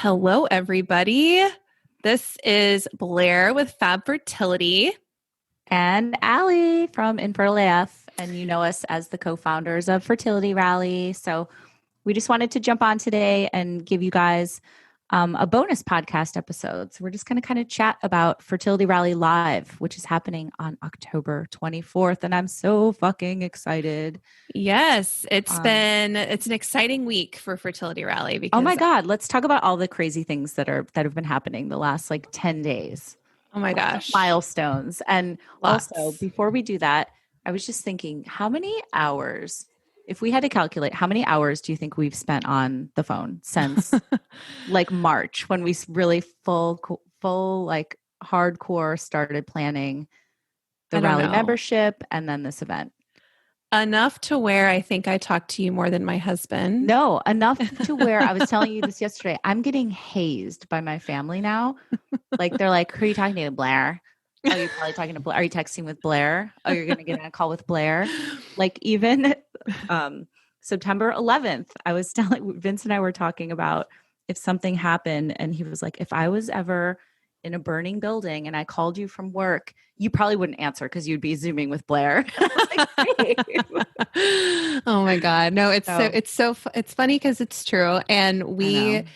Hello, everybody. This is Blair with Fab Fertility. And Allie from Infertile AF. And you know us as the co-founders of Fertility Rally. So we just wanted to jump on today and give you guys a bonus podcast episode. So we're just going to kind of chat about Fertility Rally Live, which is happening on October 24th. And I'm so fucking excited. Yes, it's an exciting week for Fertility Rally because oh my God, let's talk about all the crazy things that have been happening the last like 10 days. Oh my gosh. Milestones. And Lots. Also, before we do that, I was just thinking, how many hours, if we had to calculate, how many hours do you think we've spent on the phone since like March when we really full like hardcore started planning the rally membership and then this event? Enough to where I think I talked to you more than my husband. No, enough to where I was telling you this yesterday. I'm getting hazed by my family now. Like they're like, who are you talking to, Blair? Oh, you're probably talking to Blair. Are you texting with Blair? Oh, you're going to get on a call with Blair. Like even September 11th, I was telling Vince and I were talking about if something happened and he was like, if I was ever in a burning building and I called you from work, you probably wouldn't answer because you'd be Zooming with Blair. Oh my God. No, it's funny because it's true. And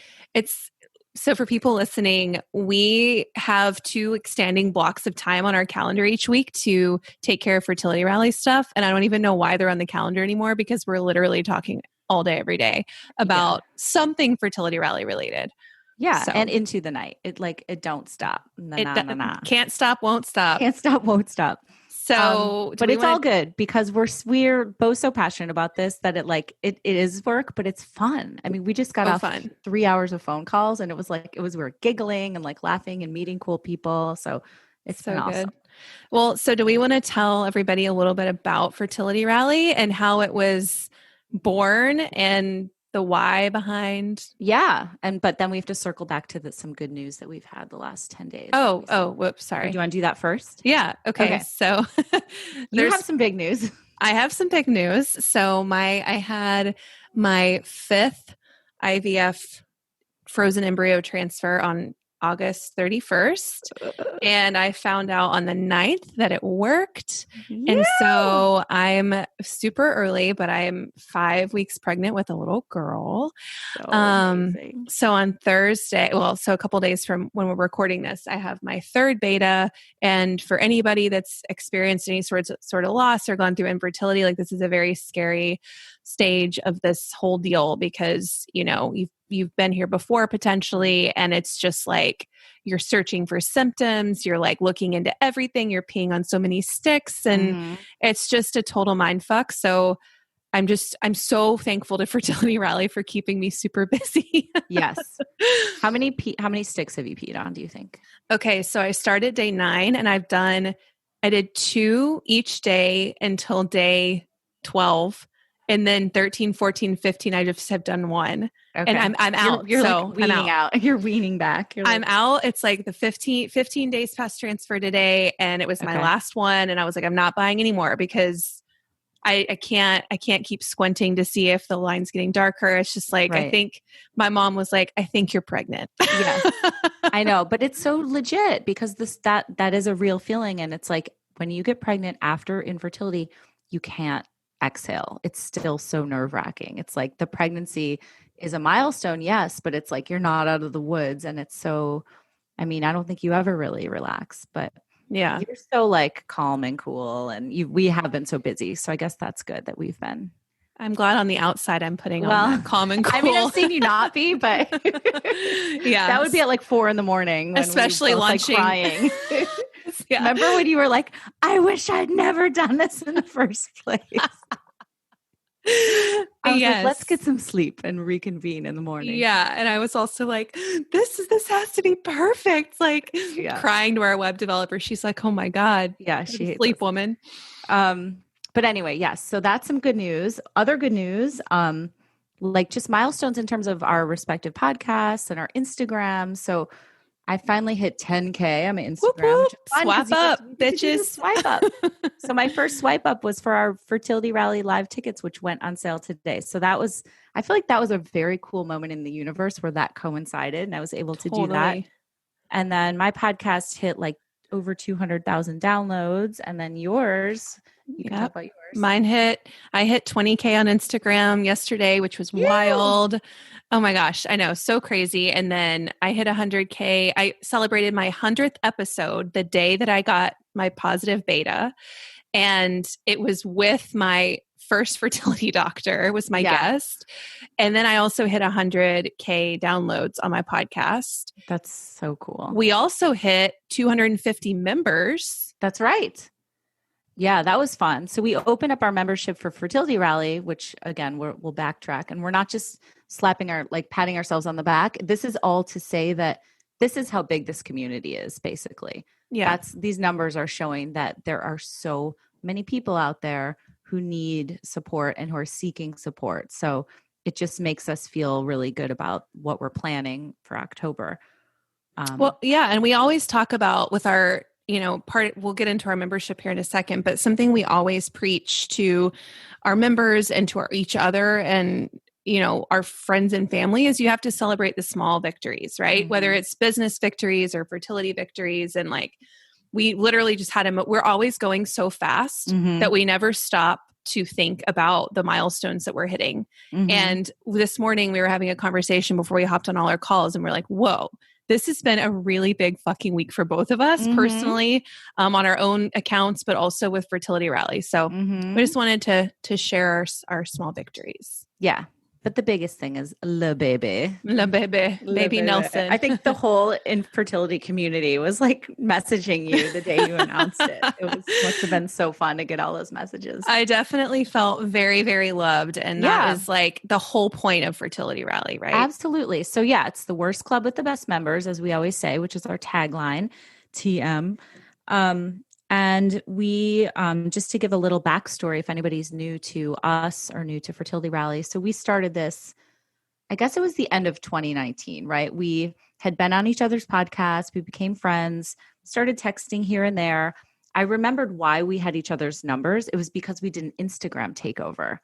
so for people listening, we have 2 standing blocks of time on our calendar each week to take care of Fertility Rally stuff. And I don't even know why they're on the calendar anymore because we're literally talking all day, every day about something Fertility Rally related. Yeah. So, and into the night. It don't stop. Can't stop, won't stop. Can't stop, won't stop. So, but it's all good because we're both so passionate about this that it is work, but it's fun. I mean, we just got off 3 hours of phone calls and we were giggling and like laughing and meeting cool people. So it's so been awesome. Good. Well, so do we want to tell everybody a little bit about Fertility Rally and how it was born and the why behind? Yeah. But then we have to circle back to some good news that we've had the last 10 days. Whoops. Sorry. Do you want to do that first? Yeah. Okay. So you have some big news. I have some big news. So I had my 5th IVF frozen embryo transfer on August 31st. And I found out on the 9th that it worked. Yeah. And so I'm super early, but I'm 5 weeks pregnant with a little girl. So on Thursday, so a couple days from when we're recording this, I have my 3rd beta. And for anybody that's experienced any sort of loss or gone through infertility, like this is a very scary stage of this whole deal because, you know, you've been here before potentially, and it's just like you're searching for symptoms, you're like looking into everything, you're peeing on so many sticks, and it's just a total mind fuck. So I'm so thankful to Fertility Rally for keeping me super busy. Yes. How many sticks have you peed on, do you think? Okay, so I started day 9 and I did 2 each day until day 12. And then 13, 14, 15, I just have done 1. Okay. And I'm out. You're like weaning out. You're weaning back. I'm out. It's like the 15 days past transfer today. And it was my last one. And I was like, I'm not buying anymore because I can't keep squinting to see if the line's getting darker. It's just like, I think my mom was like, I think you're pregnant. Yes, I know. But it's so legit because that is a real feeling. And it's like when you get pregnant after infertility, you can't exhale. It's still so nerve-wracking. It's like the pregnancy is a milestone, yes, but it's like you're not out of the woods. And it's so, I mean, I don't think you ever really relax, but yeah, you're so like calm and cool. And we have been so busy. So I guess that's good that we've been. I'm glad on the outside I'm putting on that calm and cool. I mean, I've seen you not be, but yeah, that would be at like 4 a.m. when especially lunching, like crying. Yeah. Remember when you were like, I wish I'd never done this in the first place. Like, let's get some sleep and reconvene in the morning. Yeah. And I was also like, this has to be perfect. Like crying to our web developer. She's like, oh my God. Yeah. She hates sleep woman. But anyway, yes. So that's some good news. Other good news, like just milestones in terms of our respective podcasts and our Instagram. So I finally hit 10K on my Whoop, Instagram, which whoop. is fun Swap because up, we get to do the bitches. swipe up. So my first swipe up was for our Fertility Rally live tickets, which went on sale today. So I feel like that was a very cool moment in the universe where that coincided and I was able to do that. Totally. And then my podcast hit like over 200,000 downloads. And then yours, you can talk about yours. I hit 20K on Instagram yesterday, which was wild. Oh my gosh, I know, so crazy. And then I hit 100K. I celebrated my 100th episode the day that I got my positive beta. And it was with my first fertility doctor was my guest. And then I also hit 100K downloads on my podcast. That's so cool. We also hit 250 members. That's right. Yeah, that was fun. So we opened up our membership for Fertility Rally, which again, we'll backtrack, and we're not just patting ourselves on the back. This is all to say that this is how big this community is, basically. Yeah. These numbers are showing that there are so many people out there who need support and who are seeking support. So it just makes us feel really good about what we're planning for October. Well, yeah. And we always talk about with our, we'll get into our membership here in a second, but something we always preach to our members and to each other and, our friends and family is you have to celebrate the small victories, right? Mm-hmm. Whether it's business victories or fertility victories. And we literally just we're always going so fast that we never stop to think about the milestones that we're hitting. Mm-hmm. And this morning we were having a conversation before we hopped on all our calls and we're like, whoa, this has been a really big fucking week for both of us personally, on our own accounts, but also with Fertility Rally. So we just wanted to share our small victories. Yeah. But the biggest thing is Le Baby. Baby Nelson. I think the whole infertility community was messaging you the day you announced it. Must have been so fun to get all those messages. I definitely felt very, very loved. And that is the whole point of Fertility Rally, right? Absolutely. So it's the worst club with the best members, as we always say, which is our tagline, TM. And we, just to give a little backstory, if anybody's new to us or new to Fertility Rally. So we started this, I guess it was the end of 2019, right? We had been on each other's podcasts. We became friends, started texting here and there. I remembered why we had each other's numbers. It was because we did an Instagram takeover.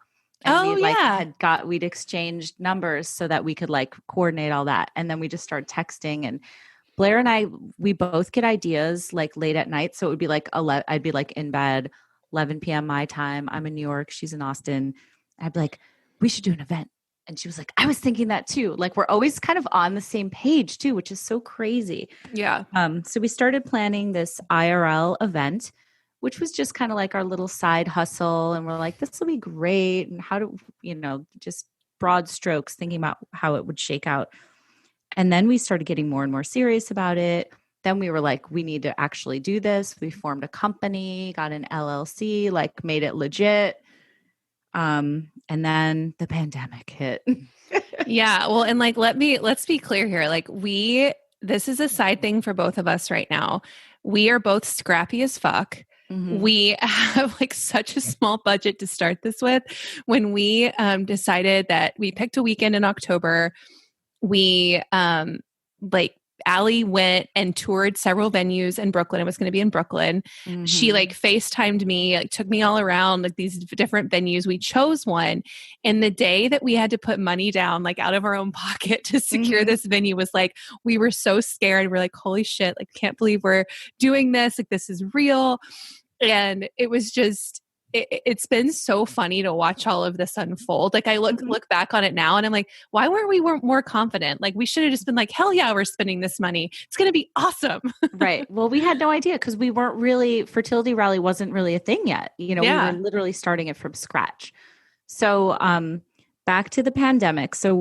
And we'd exchanged numbers so that we could coordinate all that. And then we just started texting, and Blair and I, we both get ideas late at night. So it would be I'd be in bed, 11 p.m. my time. I'm in New York. She's in Austin. I'd be like, we should do an event. And she was like, I was thinking that too. We're always kind of on the same page too, which is so crazy. Yeah. So we started planning this IRL event, which was just kind of our little side hustle. And we're like, this will be great. And how do, just broad strokes, thinking about how it would shake out. And then we started getting more and more serious about it. Then we were like, we need to actually do this. We formed a company, got an LLC, made it legit. And then the pandemic hit. Yeah. Well, and let's be clear here. This is a side thing for both of us right now. We are both scrappy as fuck. Mm-hmm. We have such a small budget to start this with. When we decided that we picked a weekend in October, we Allie went and toured several venues in Brooklyn. It was going to be in Brooklyn. Mm-hmm. She FaceTimed me, took me all around these different venues. We chose one. And the day that we had to put money down, out of our own pocket to secure this venue was we were so scared. We're holy shit, can't believe we're doing this. This is real. And it was just, it's been so funny to watch all of this unfold. I look back on it now and I'm like, why weren't we more confident? We should have just been hell yeah, we're spending this money. It's going to be awesome. Right. Well, we had no idea because we weren't really, Fertility Rally wasn't really a thing yet. We were literally starting it from scratch. So back to the pandemic. So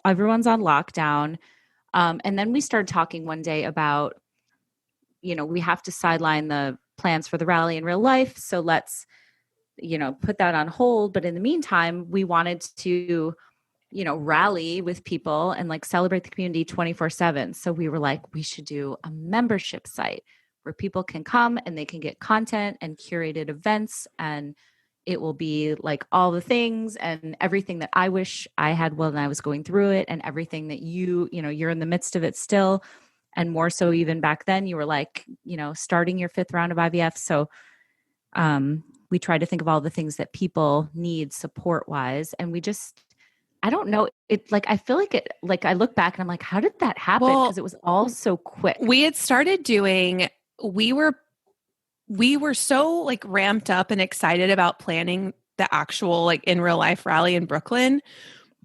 everyone's on lockdown. And then we started talking one day about, we have to sideline the plans for the rally in real life. So let's, put that on hold. But in the meantime, we wanted to, rally with people and celebrate the community 24/7. So we were like, we should do a membership site where people can come and they can get content and curated events. And it will be all the things and everything that I wish I had when I was going through it and everything that you're in the midst of it still. and more so even back then. You were like, starting your 5th round of IVF. So we tried to think of all the things that people need support wise. And I don't know. I feel like I look back and I'm like, how did that happen? Well, Because it was all so quick. we had started doing, we were so like ramped up and excited about planning the actual like in real life rally in Brooklyn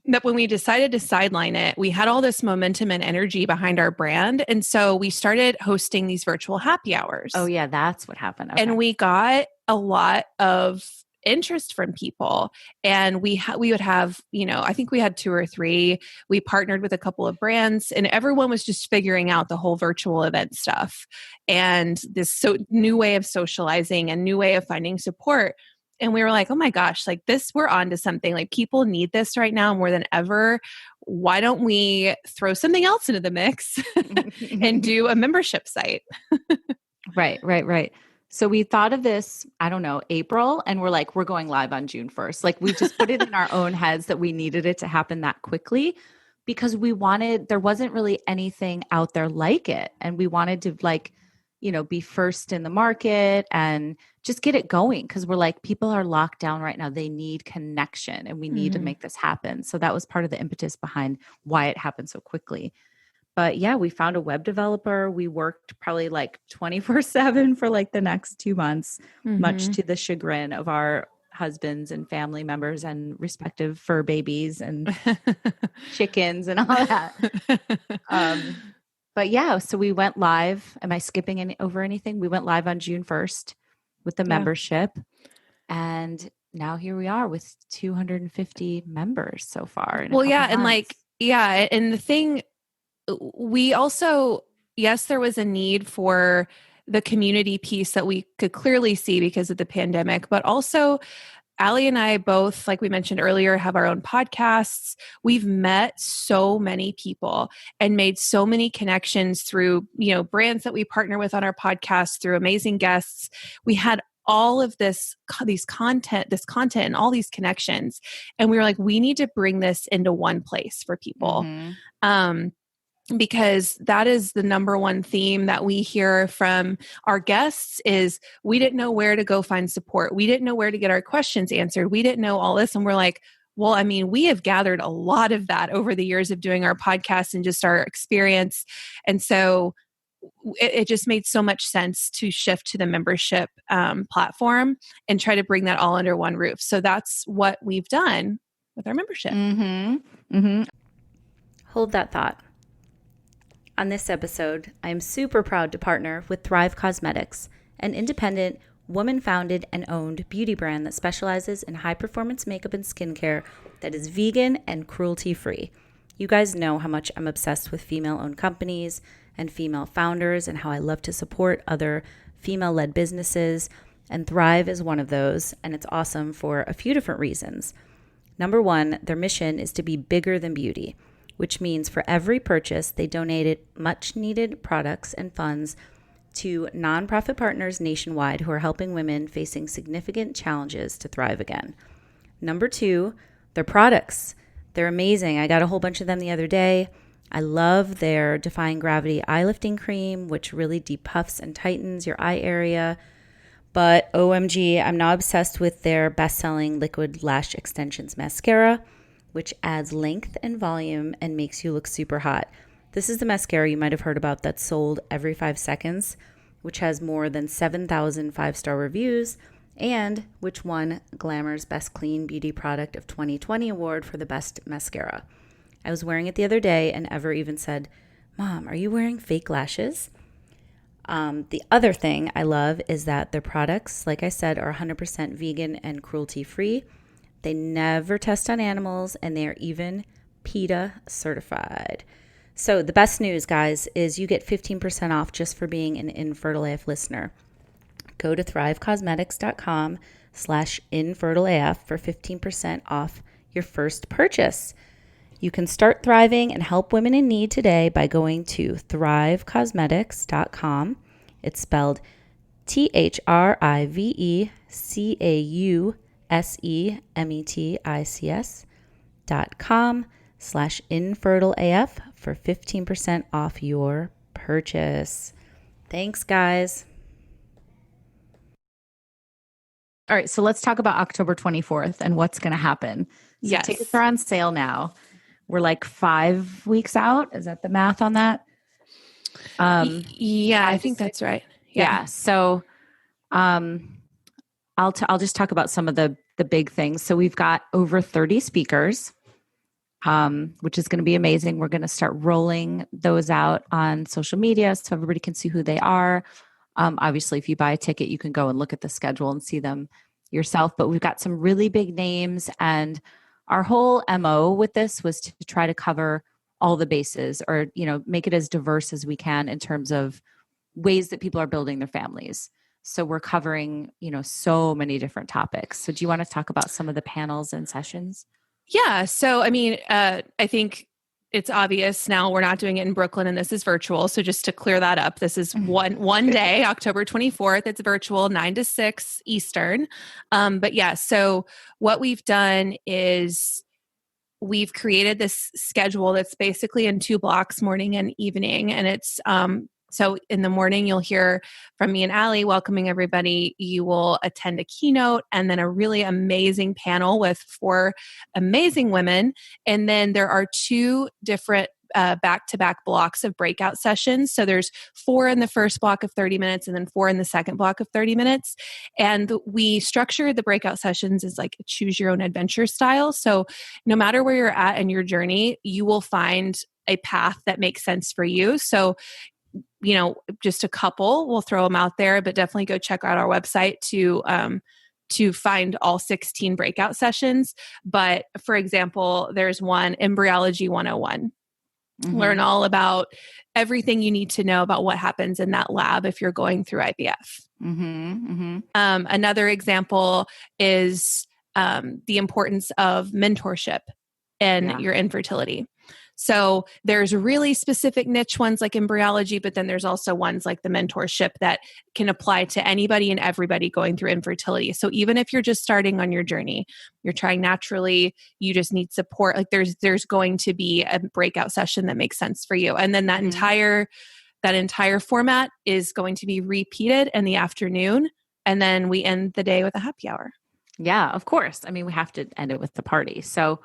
that when we decided to sideline it, we had all this momentum and energy behind our brand. And so we started hosting these virtual happy hours. Oh yeah, that's what happened. Okay. And we got a lot of interest from people, and we would have, I think we had 2 or 3. We partnered with a couple of brands, and everyone was just figuring out the whole virtual event stuff and this new way of socializing and new way of finding support. And we were like, oh my gosh, like this, we're on to something. Like people need this right now more than ever. Why don't we throw something else into the mix and do a membership site? Right. So we thought of this, I don't know, April, and we're like, we're going live on June 1st. Like we just put it in our own heads that we needed it to happen that quickly because there wasn't really anything out there like it. And we wanted to be first in the market and just get it going. Cause we're like, people are locked down right now. They need connection and we need to make this happen. So that was part of the impetus behind why it happened so quickly. But yeah, we found a web developer. We worked probably like 24/7 for like the next 2 months, much to the chagrin of our husbands and family members and respective fur babies and chickens and all that. But yeah, so we went live. Am I skipping over anything? We went live on June 1st with the membership. And now here we are with 250 members so far. Well, yeah. And and the thing, we also, yes, there was a need for the community piece that we could clearly see because of the pandemic, but also Allie and I both, like we mentioned earlier, have our own podcasts. We've met so many people and made so many connections through, brands that we partner with on our podcast, through amazing guests. We had all of this content and all these connections. And we were like, we need to bring this into one place for people. Because that is the number one theme that we hear from our guests is we didn't know where to go find support. We didn't know where to get our questions answered. We didn't know all this. And we're like, well, I mean, we have gathered a lot of that over the years of doing our podcast and just our experience. And so it just made so much sense to shift to the membership platform and try to bring that all under one roof. So that's what we've done with our membership. Hold that thought. On this episode, I am super proud to partner with Thrive Cosmetics, an independent, woman-founded and owned beauty brand that specializes in high-performance makeup and skincare that is vegan and cruelty-free. You guys know how much I'm obsessed with female-owned companies and female founders and how I love to support other female-led businesses, and Thrive is one of those, and it's awesome for a few different reasons. Number one, their mission is to be bigger than beauty, which means for every purchase, they donated much-needed products and funds to nonprofit partners nationwide who are helping women facing significant challenges to thrive again. Number two, their products. They're amazing. I got a whole bunch of them the other day. I love their Defying Gravity Eye Lifting Cream, which really depuffs and tightens your eye area. But OMG, I'm now obsessed with their best-selling Liquid Lash Extensions Mascara, which adds length and volume and makes you look super hot. This is the mascara you might have heard about that's sold every 5 seconds, which has more than 7,000 5-star reviews, and which won Glamour's Best Clean Beauty Product of 2020 award for the best mascara. I was wearing it the other day, and Ever even said, "Mom, are you wearing fake lashes?" The other thing I love is that their products, like I said, are 100% vegan and cruelty-free. They never test on animals, and they are even PETA certified. So the best news, guys, is you get 15% off just for being an Infertile AF listener. Go to thrivecosmetics.com/InfertileAF for 15% off your first purchase. You can start thriving and help women in need today by going to thrivecosmetics.com. It's spelled THRIVECAUSEMETICS.com/InfertileAF for 15% off your purchase. Thanks, guys. All right, so let's talk about October 24th and what's going to happen. So Yes. tickets are on sale now. We're like 5 weeks out. Is that the math on that? Yeah, I think that's right. Yeah. So I'll just talk about some of the big things. So we've got over 30 speakers, which is going to be amazing. We're going to start rolling those out on social media so everybody can see who they are. Obviously, if you buy a ticket, you can go and look at the schedule and see them yourself. But we've got some really big names, and our whole MO with this was to try to cover all the bases, or make it as diverse as we can in terms of ways that people are building their families. So we're covering, so many different topics. So do you want to talk about some of the panels and sessions? Yeah. So, I mean, I think it's obvious now we're not doing it in Brooklyn and this is virtual. So just to clear that up, this is one day, October 24th. It's virtual, 9 to 6 Eastern. But yeah, so what we've done is we've created this schedule that's basically in 2 blocks, morning and evening. And it's, so in the morning, you'll hear from me and Allie welcoming everybody. You will attend a keynote and then a really amazing panel with 4 amazing women. And then there are 2 different back-to-back blocks of breakout sessions. So there's 4 in the first block of 30 minutes and then 4 in the second block of 30 minutes. And we structure the breakout sessions as like a choose your own adventure style. So no matter where you're at in your journey, you will find a path that makes sense for you. So just a couple, we'll throw them out there, but definitely go check out our website to find all 16 breakout sessions. But for example, there's one, Embryology 101. Mm-hmm. Learn all about everything you need to know about what happens in that lab if you're going through IVF. Mm-hmm. Mm-hmm. Another example is the importance of mentorship in your infertility. So there's really specific niche ones like embryology, but then there's also ones like the mentorship that can apply to anybody and everybody going through infertility. So even if you're just starting on your journey, you're trying naturally, you just need support, like there's going to be a breakout session that makes sense for you. And then that entire format is going to be repeated in the afternoon. And then we end the day with a happy hour. Yeah, of course. I mean, we have to end it with the party. So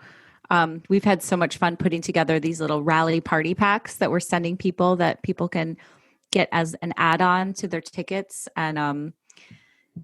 we've had so much fun putting together these little rally party packs that we're sending people that people can get as an add-on to their tickets. And,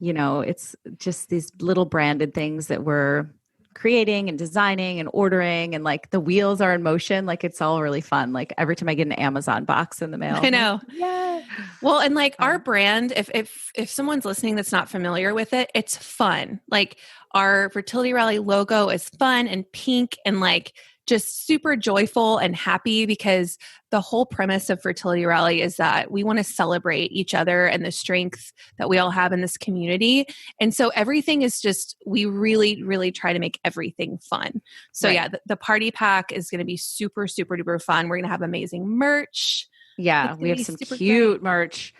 it's just these little branded things that we're creating and designing and ordering, and like the wheels are in motion. Like it's all really fun. Like every time I get an Amazon box in the mail. I know. Yeah. Well, and like our brand, if someone's listening that's not familiar with it, it's fun. Like our Fertility Rally logo is fun and pink and like just super joyful and happy, because the whole premise of Fertility Rally is that we want to celebrate each other and the strength that we all have in this community. And so everything is just, we really, really try to make everything fun. So the party pack is going to be super, super duper fun. We're going to have amazing merch. Yeah, we have some cute merch.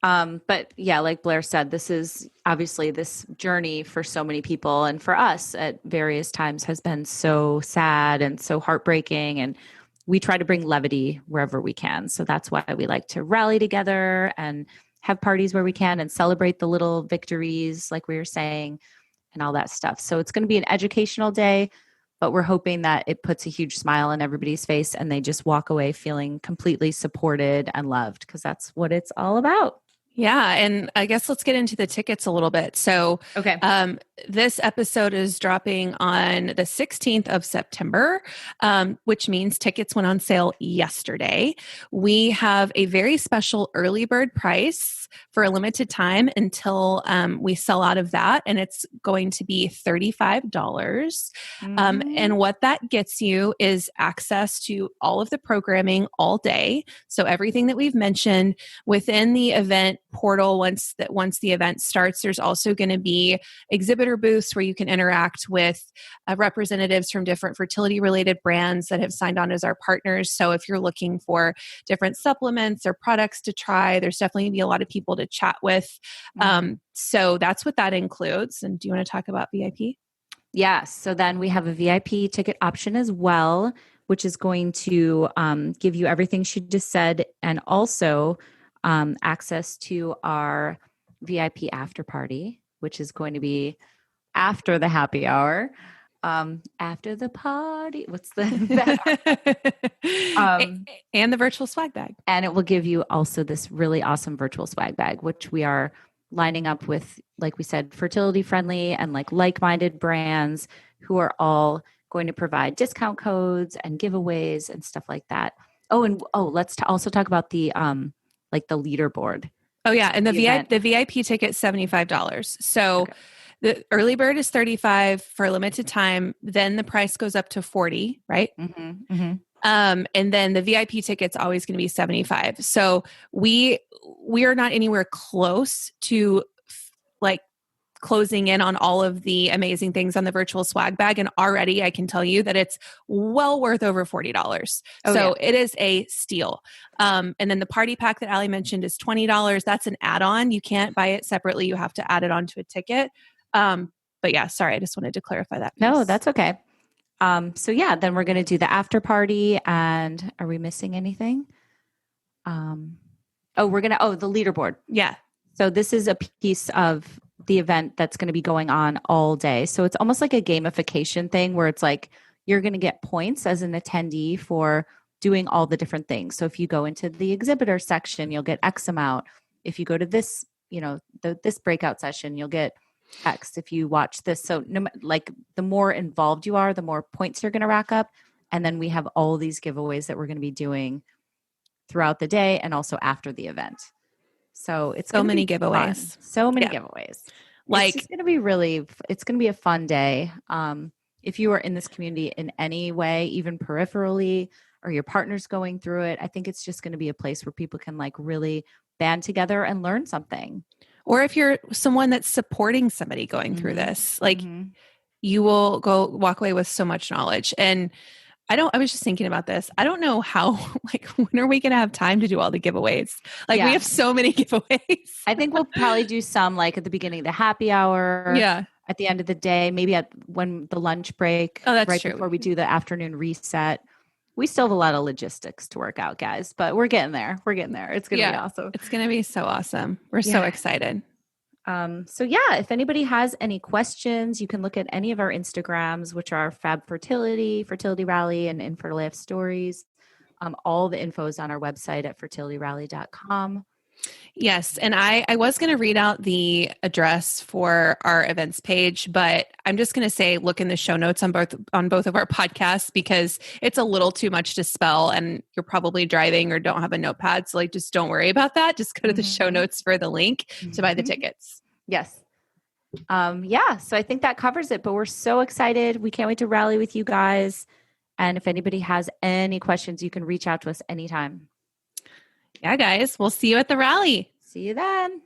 But yeah, like Blair said, this is obviously this journey for so many people, and for us at various times has been so sad and so heartbreaking. And we try to bring levity wherever we can. So that's why we like to rally together and have parties where we can and celebrate the little victories, like we were saying, and all that stuff. So it's going to be an educational day, but we're hoping that it puts a huge smile on everybody's face and they just walk away feeling completely supported and loved, because that's what it's all about. Yeah. And I guess let's get into the tickets a little bit. So, this episode is dropping on the 16th of September, which means tickets went on sale yesterday. We have a very special early bird price for a limited time until we sell out of that. And it's going to be $35. And what that gets you is access to all of the programming all day. So everything that we've mentioned within the event portal, once the event starts, there's also going to be exhibitor booths where you can interact with representatives from different fertility related brands that have signed on as our partners. So if you're looking for different supplements or products to try, there's definitely going to be a lot of people to chat with. So that's what that includes. And do you want to talk about VIP? Yes. So then we have a VIP ticket option as well, which is going to give you everything she just said, and also access to our VIP after party, which is going to be after the happy hour. After the party, what's the and the virtual swag bag. And it will give you also this really awesome virtual swag bag, which we are lining up with, like we said, fertility friendly and like-minded brands who are all going to provide discount codes and giveaways and stuff like that. Let's also talk about the the leaderboard. Oh yeah, and the VIP ticket $75. So okay. The early bird is $35 for a limited time. Then the price goes up to $40, right? Mm-hmm, mm-hmm. And then the VIP ticket's always going to be $75. So we are not anywhere close to closing in on all of the amazing things on the virtual swag bag. And already I can tell you that it's well worth over $40. It is a steal. And then the party pack that Allie mentioned is $20. That's an add-on. You can't buy it separately. You have to add it onto a ticket. But yeah, sorry. I just wanted to clarify that piece. No, that's okay. Then we're going to do the after party. And are we missing anything? The leaderboard. Yeah. So this is a piece of the event that's going to be going on all day. So it's almost like a gamification thing where it's like you're going to get points as an attendee for doing all the different things. So if you go into the exhibitor section, you'll get X amount. If you go to this, this breakout session, you'll get X. If you watch this, so the more involved you are, the more points you're going to rack up. And then we have all these giveaways that we're going to be doing throughout the day and also after the event. So it's so many giveaways. Fun. So many giveaways. It's going to be it's going to be a fun day. If you are in this community in any way, even peripherally, or your partner's going through it, I think it's just going to be a place where people can really band together and learn something. Or if you're someone that's supporting somebody going through this, you will walk away with so much knowledge. And I was just thinking about this. I don't know how, when are we going to have time to do all the giveaways? We have so many giveaways. I think we'll probably do some at the beginning of the happy hour. Yeah. At the end of the day, maybe when the lunch break. Oh, that's true. Before we do the afternoon reset. We still have a lot of logistics to work out, guys, but we're getting there. It's going to be awesome. It's going to be so awesome. We're so excited. If anybody has any questions, you can look at any of our Instagrams, which are Fab Fertility, Fertility Rally, and Infertile Life Stories. All the info is on our website at fertilityrally.com. Yes. And I was going to read out the address for our events page, but I'm just going to say, look in the show notes on both of our podcasts because it's a little too much to spell and you're probably driving or don't have a notepad. So just don't worry about that. Just go to the show notes for the link to buy the tickets. Yes. So I think that covers it, but we're so excited. We can't wait to rally with you guys. And if anybody has any questions, you can reach out to us anytime. Yeah, guys, we'll see you at the rally. See you then.